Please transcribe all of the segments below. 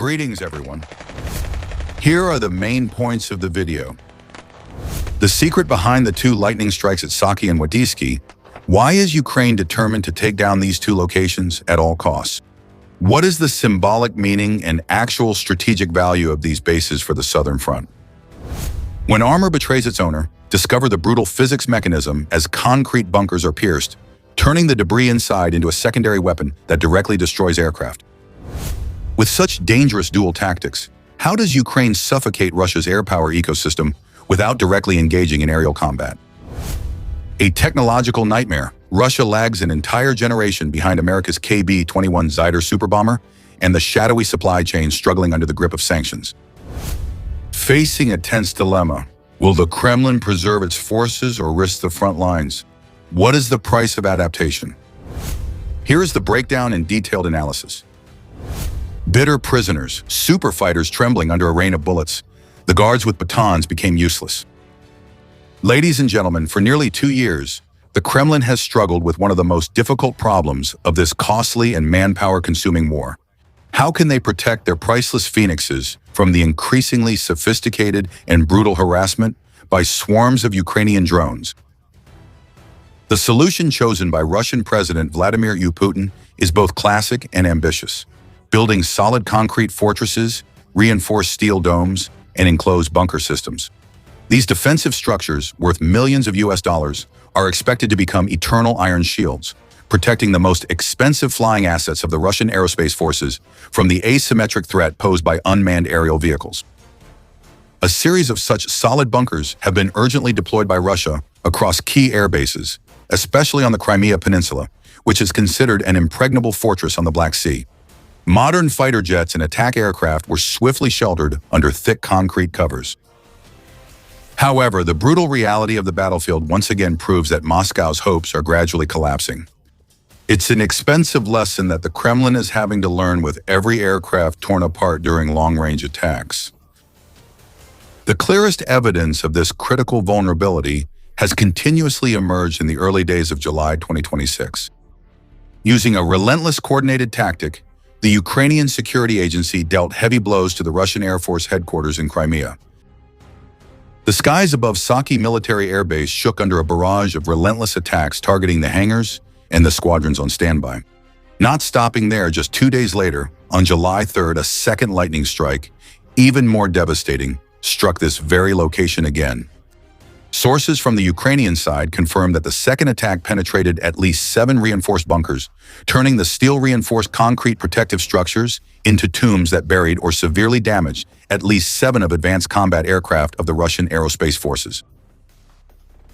Greetings, everyone. Here are the main points of the video. The secret behind the two lightning strikes at Saki and Wadiski. Why is Ukraine determined to take down these two locations at all costs? What is the symbolic meaning and actual strategic value of these bases for the Southern Front? When armor betrays its owner, discover the brutal physics mechanism as concrete bunkers are pierced, turning the debris inside into a secondary weapon that directly destroys aircraft. With such dangerous dual tactics, how does Ukraine suffocate Russia's air power ecosystem without directly engaging in aerial combat? A technological nightmare, Russia lags an entire generation behind America's KB-21 Zyder superbomber and the shadowy supply chain struggling under the grip of sanctions. Facing a tense dilemma, will the Kremlin preserve its forces or risk the front lines? What is the price of adaptation? Here is the breakdown and detailed analysis. Bitter prisoners, super fighters trembling under a rain of bullets. The guards with batons became useless. Ladies and gentlemen, for nearly 2 years, the Kremlin has struggled with one of the most difficult problems of this costly and manpower-consuming war. How can they protect their priceless phoenixes from the increasingly sophisticated and brutal harassment by swarms of Ukrainian drones? The solution chosen by Russian President Vladimir Putin is both classic and ambitious. Building solid concrete fortresses, reinforced steel domes, and enclosed bunker systems. These defensive structures, worth millions of US dollars, are expected to become eternal iron shields, protecting the most expensive flying assets of the Russian aerospace forces from the asymmetric threat posed by unmanned aerial vehicles. A series of such solid bunkers have been urgently deployed by Russia across key air bases, especially on the Crimea Peninsula, which is considered an impregnable fortress on the Black Sea. Modern fighter jets and attack aircraft were swiftly sheltered under thick concrete covers. However, the brutal reality of the battlefield once again proves that Moscow's hopes are gradually collapsing. It's an expensive lesson that the Kremlin is having to learn with every aircraft torn apart during long-range attacks. The clearest evidence of this critical vulnerability has continuously emerged in the early days of July 2026. Using a relentless coordinated tactic, the Ukrainian security agency dealt heavy blows to the Russian Air Force headquarters in Crimea. The skies above Saki military air base shook under a barrage of relentless attacks targeting the hangars and the squadrons on standby. Not stopping there, just 2 days later, on July 3rd, a second lightning strike, even more devastating, struck this very location again. Sources from the Ukrainian side confirmed that the second attack penetrated at least 7 reinforced bunkers, turning the steel-reinforced concrete protective structures into tombs that buried or severely damaged at least 7 of advanced combat aircraft of the Russian aerospace forces.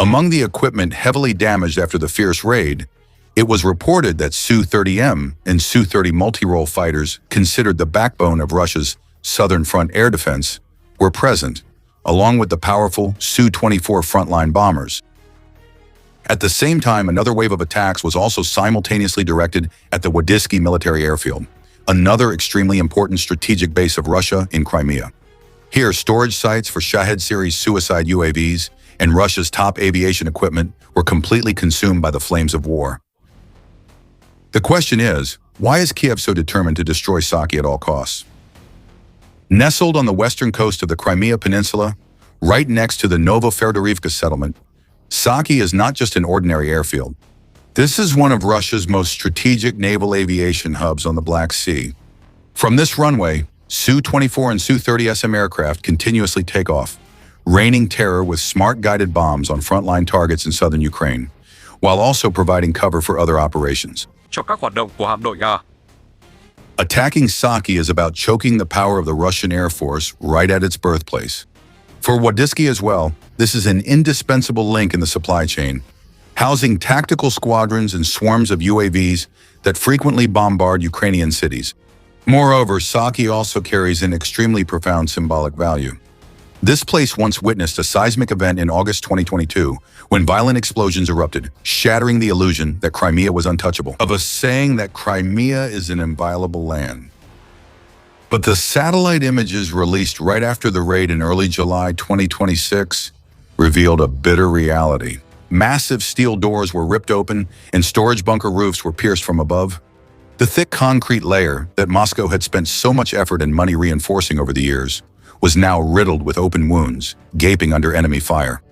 Among the equipment heavily damaged after the fierce raid, it was reported that Su-30M and Su-30 multi-role fighters, considered the backbone of Russia's Southern Front air defense, were present, along with the powerful Su-24 frontline bombers. At the same time, another wave of attacks was also simultaneously directed at the Wadiski military airfield, another extremely important strategic base of Russia in Crimea. Here, storage sites for Shahed series suicide UAVs and Russia's top aviation equipment were completely consumed by the flames of war. The question is, why is Kiev so determined to destroy Saki at all costs? Nestled on the western coast of the Crimea Peninsula, right next to the Novofedorivka settlement, Saki is not just an ordinary airfield. This is one of Russia's most strategic naval aviation hubs on the Black Sea. From this runway, Su-24 and Su-30 SM aircraft continuously take off, raining terror with smart guided bombs on frontline targets in southern Ukraine, while also providing cover for other operations. Cho các hoạt động của hạm đội Nga. Attacking Saki is about choking the power of the Russian Air Force right at its birthplace. For Wadiski as well, this is an indispensable link in the supply chain, housing tactical squadrons and swarms of UAVs that frequently bombard Ukrainian cities. Moreover, Saki also carries an extremely profound symbolic value. This place once witnessed a seismic event in August 2022 when violent explosions erupted, shattering the illusion that Crimea was untouchable, of a saying that Crimea is an inviolable land. But the satellite images released right after the raid in early July 2026 revealed a bitter reality. Massive steel doors were ripped open and storage bunker roofs were pierced from above. The thick concrete layer that Moscow had spent so much effort and money reinforcing over the years was now riddled with open wounds, gaping under enemy fire.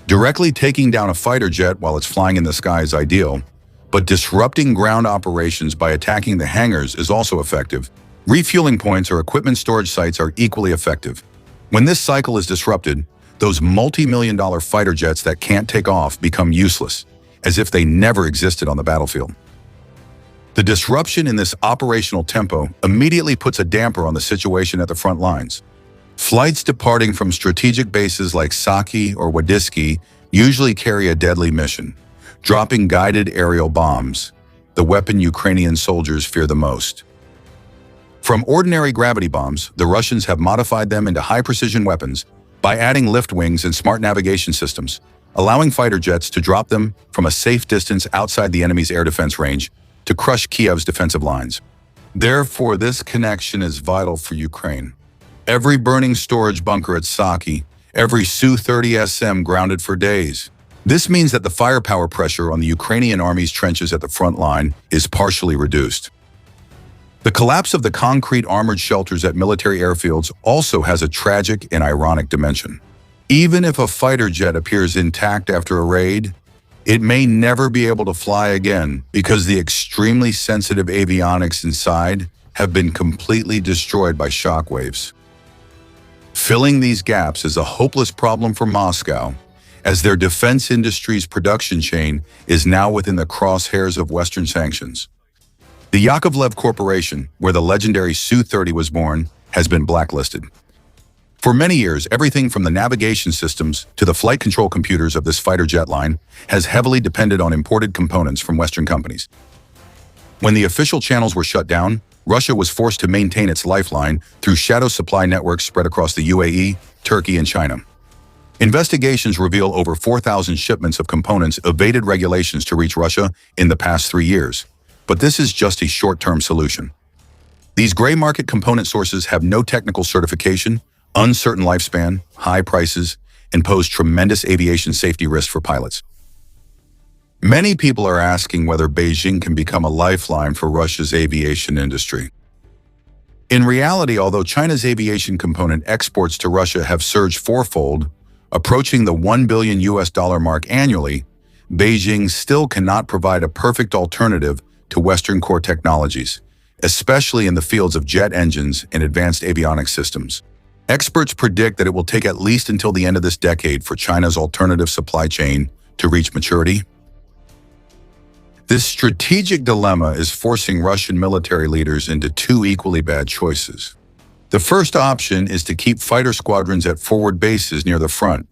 Directly taking down a fighter jet while it's flying in the sky is ideal, but disrupting ground operations by attacking the hangars is also effective. Refueling points or equipment storage sites are equally effective. When this cycle is disrupted, those multi-million-dollar fighter jets that can't take off become useless, as if they never existed on the battlefield. The disruption in this operational tempo immediately puts a damper on the situation at the front lines. Flights departing from strategic bases like Saki or Wadiski usually carry a deadly mission, dropping guided aerial bombs, the weapon Ukrainian soldiers fear the most. From ordinary gravity bombs, the Russians have modified them into high-precision weapons by adding lift wings and smart navigation systems, allowing fighter jets to drop them from a safe distance outside the enemy's air defense range to crush Kiev's defensive lines. Therefore, this connection is vital for Ukraine. Every burning storage bunker at Saki, every Su-30SM grounded for days. This means that the firepower pressure on the Ukrainian army's trenches at the front line is partially reduced. The collapse of the concrete armored shelters at military airfields also has a tragic and ironic dimension. Even if a fighter jet appears intact after a raid, it may never be able to fly again because the extremely sensitive avionics inside have been completely destroyed by shockwaves. Filling these gaps is a hopeless problem for Moscow, as their defense industry's production chain is now within the crosshairs of Western sanctions. The Yakovlev Corporation, where the legendary Su-30 was born, has been blacklisted. For many years, everything from the navigation systems to the flight control computers of this fighter jet line has heavily depended on imported components from Western companies. When the official channels were shut down, Russia was forced to maintain its lifeline through shadow supply networks spread across the UAE, Turkey, and China. Investigations reveal over 4,000 shipments of components evaded regulations to reach Russia in the past 3 years. But this is just a short-term solution. These gray market component sources have no technical certification, uncertain lifespan, high prices, and pose tremendous aviation safety risks for pilots. Many people are asking whether Beijing can become a lifeline for Russia's aviation industry. In reality, although China's aviation component exports to Russia have surged fourfold, approaching the $1 billion mark annually, Beijing still cannot provide a perfect alternative to Western core technologies, especially in the fields of jet engines and advanced avionics systems. Experts predict that it will take at least until the end of this decade for China's alternative supply chain to reach maturity. This strategic dilemma is forcing Russian military leaders into two equally bad choices. The first option is to keep fighter squadrons at forward bases near the front,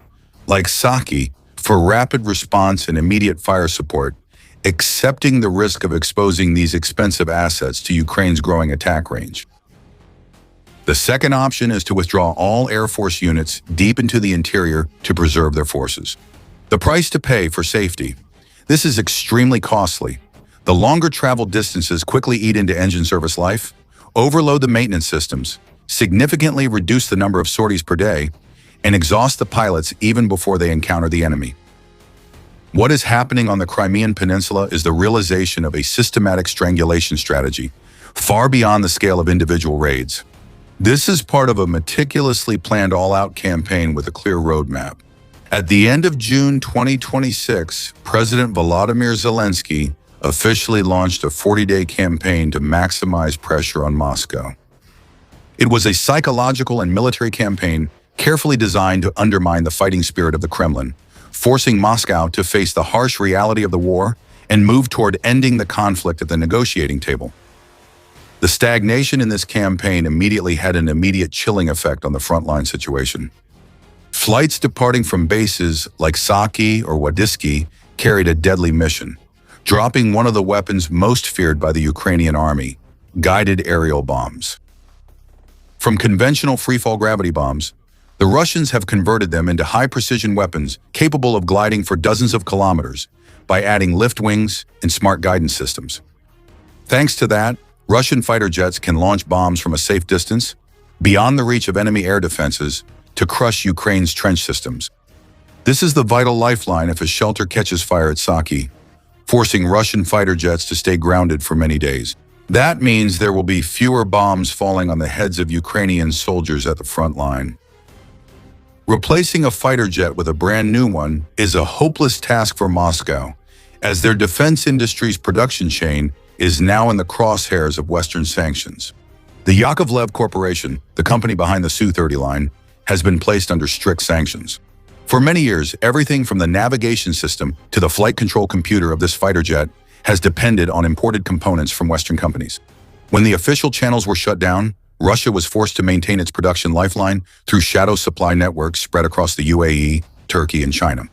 like Saki, for rapid response and immediate fire support, accepting the risk of exposing these expensive assets to Ukraine's growing attack range. The second option is to withdraw all Air Force units deep into the interior to preserve their forces. The price to pay for safety. This is extremely costly. The longer travel distances quickly eat into engine service life, overload the maintenance systems, significantly reduce the number of sorties per day, and exhaust the pilots even before they encounter the enemy. What is happening on the Crimean Peninsula is the realization of a systematic strangulation strategy, far beyond the scale of individual raids. This is part of a meticulously planned all-out campaign with a clear roadmap. At the end of June 2026, President Volodymyr Zelensky officially launched a 40-day campaign to maximize pressure on Moscow. It was a psychological and military campaign carefully designed to undermine the fighting spirit of the Kremlin, forcing Moscow to face the harsh reality of the war and move toward ending the conflict at the negotiating table. The stagnation in this campaign immediately had an immediate chilling effect on the frontline situation. Flights departing from bases like Saki or Wadiski carried a deadly mission, dropping one of the weapons most feared by the Ukrainian army, guided aerial bombs. From conventional freefall gravity bombs, the Russians have converted them into high-precision weapons capable of gliding for dozens of kilometers by adding lift wings and smart guidance systems. Thanks to that, Russian fighter jets can launch bombs from a safe distance, beyond the reach of enemy air defenses, to crush Ukraine's trench systems. This is the vital lifeline if a shelter catches fire at Saki, forcing Russian fighter jets to stay grounded for many days. That means there will be fewer bombs falling on the heads of Ukrainian soldiers at the front line. Replacing a fighter jet with a brand new one is a hopeless task for Moscow, as their defense industry's production chain is now in the crosshairs of Western sanctions. The Yakovlev Corporation, the company behind the Su-30 line, has been placed under strict sanctions. For many years, everything from the navigation system to the flight control computer of this fighter jet has depended on imported components from Western companies. When the official channels were shut down, Russia was forced to maintain its production lifeline through shadow supply networks spread across the UAE, Turkey, and China.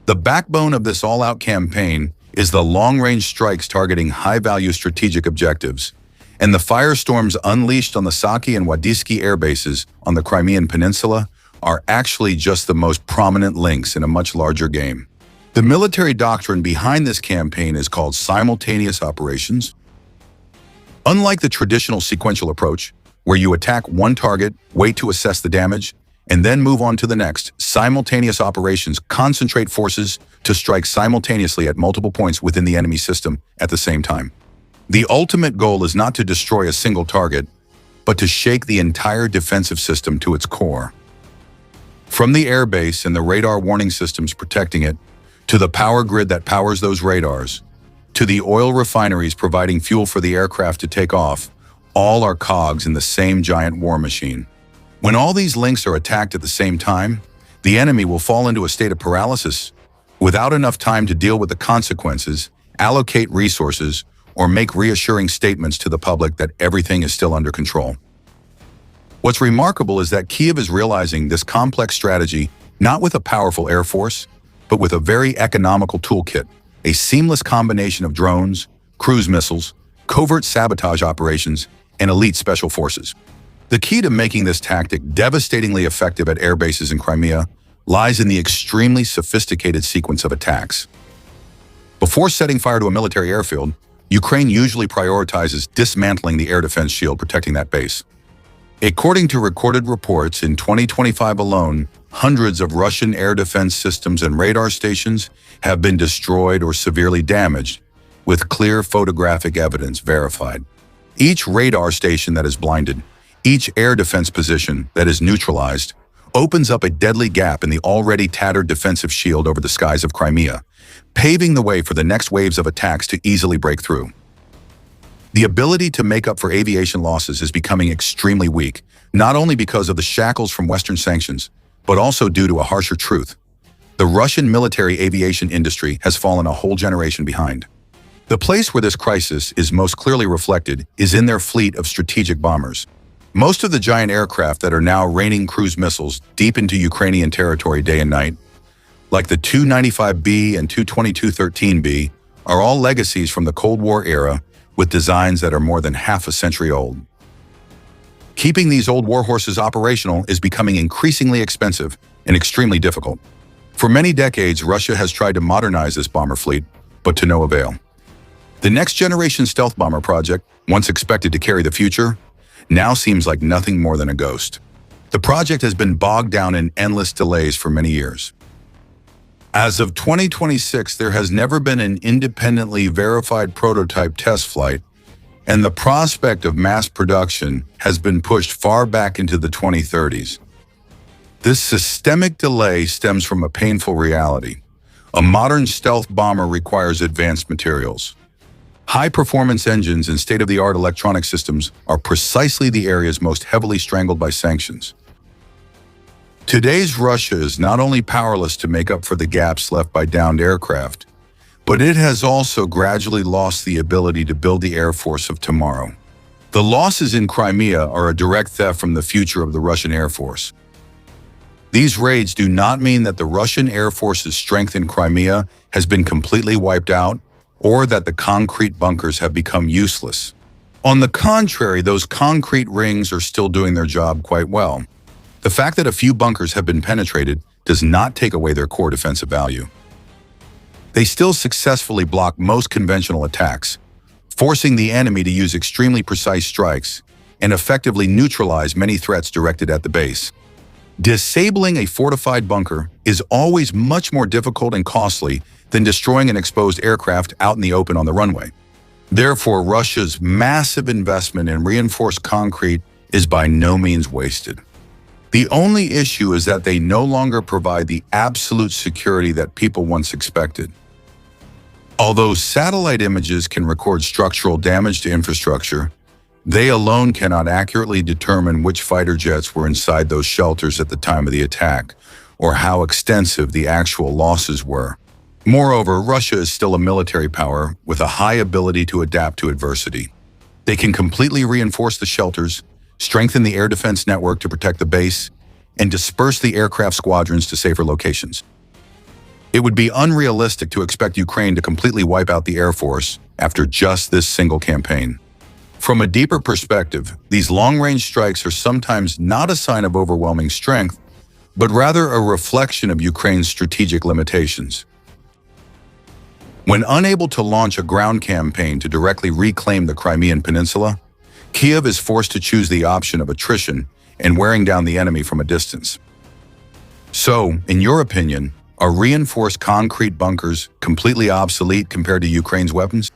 The backbone of this all-out campaign is the long-range strikes targeting high-value strategic objectives, and the firestorms unleashed on the Saki and Wadiski air bases on the Crimean Peninsula are actually just the most prominent links in a much larger game. The military doctrine behind this campaign is called simultaneous operations. Unlike the traditional sequential approach, where you attack one target, wait to assess the damage, and then move on to the next, simultaneous operations concentrate forces to strike simultaneously at multiple points within the enemy system at the same time. The ultimate goal is not to destroy a single target, but to shake the entire defensive system to its core. From the airbase and the radar warning systems protecting it, to the power grid that powers those radars, to the oil refineries providing fuel for the aircraft to take off, all are cogs in the same giant war machine. When all these links are attacked at the same time, the enemy will fall into a state of paralysis without enough time to deal with the consequences, allocate resources, or make reassuring statements to the public that everything is still under control. What's remarkable is that Kyiv is realizing this complex strategy not with a powerful air force, but with a very economical toolkit, a seamless combination of drones, cruise missiles, covert sabotage operations, and elite special forces. The key to making this tactic devastatingly effective at air bases in Crimea lies in the extremely sophisticated sequence of attacks. Before setting fire to a military airfield, Ukraine usually prioritizes dismantling the air defense shield protecting that base. According to recorded reports, in 2025 alone, hundreds of Russian air defense systems and radar stations have been destroyed or severely damaged, with clear photographic evidence verified. Each radar station that is blinded, each air defense position that is neutralized, opens up a deadly gap in the already tattered defensive shield over the skies of Crimea, paving the way for the next waves of attacks to easily break through. The ability to make up for aviation losses is becoming extremely weak, not only because of the shackles from Western sanctions, but also due to a harsher truth. The Russian military aviation industry has fallen a whole generation behind. The place where this crisis is most clearly reflected is in their fleet of strategic bombers. Most of the giant aircraft that are now raining cruise missiles deep into Ukrainian territory day and night, like the Tu-95B and Tu-2213B, are all legacies from the Cold War era with designs that are more than half a century old. Keeping these old warhorses operational is becoming increasingly expensive and extremely difficult. For many decades, Russia has tried to modernize this bomber fleet, but to no avail. The next generation stealth bomber project, once expected to carry the future, now seems like nothing more than a ghost. The project has been bogged down in endless delays for many years. As of 2026, there has never been an independently verified prototype test flight, and the prospect of mass production has been pushed far back into the 2030s. This systemic delay stems from a painful reality. A modern stealth bomber requires advanced materials. High-performance engines and state-of-the-art electronic systems are precisely the areas most heavily strangled by sanctions. Today's Russia is not only powerless to make up for the gaps left by downed aircraft, but it has also gradually lost the ability to build the air force of tomorrow. The losses in Crimea are a direct theft from the future of the Russian Air Force. These raids do not mean that the Russian Air Force's strength in Crimea has been completely wiped out, or that the concrete bunkers have become useless. On the contrary, those concrete rings are still doing their job quite well. The fact that a few bunkers have been penetrated does not take away their core defensive value. They still successfully block most conventional attacks, forcing the enemy to use extremely precise strikes and effectively neutralize many threats directed at the base. Disabling a fortified bunker is always much more difficult and costly than destroying an exposed aircraft out in the open on the runway. Therefore, Russia's massive investment in reinforced concrete is by no means wasted. The only issue is that they no longer provide the absolute security that people once expected. Although satellite images can record structural damage to infrastructure, they alone cannot accurately determine which fighter jets were inside those shelters at the time of the attack, or how extensive the actual losses were. Moreover, Russia is still a military power with a high ability to adapt to adversity. They can completely reinforce the shelters, strengthen the air defense network to protect the base, and disperse the aircraft squadrons to safer locations. It would be unrealistic to expect Ukraine to completely wipe out the Air Force after just this single campaign. From a deeper perspective, these long-range strikes are sometimes not a sign of overwhelming strength, but rather a reflection of Ukraine's strategic limitations. When unable to launch a ground campaign to directly reclaim the Crimean Peninsula, Kyiv is forced to choose the option of attrition and wearing down the enemy from a distance. So, in your opinion, are reinforced concrete bunkers completely obsolete compared to Ukraine's weapons?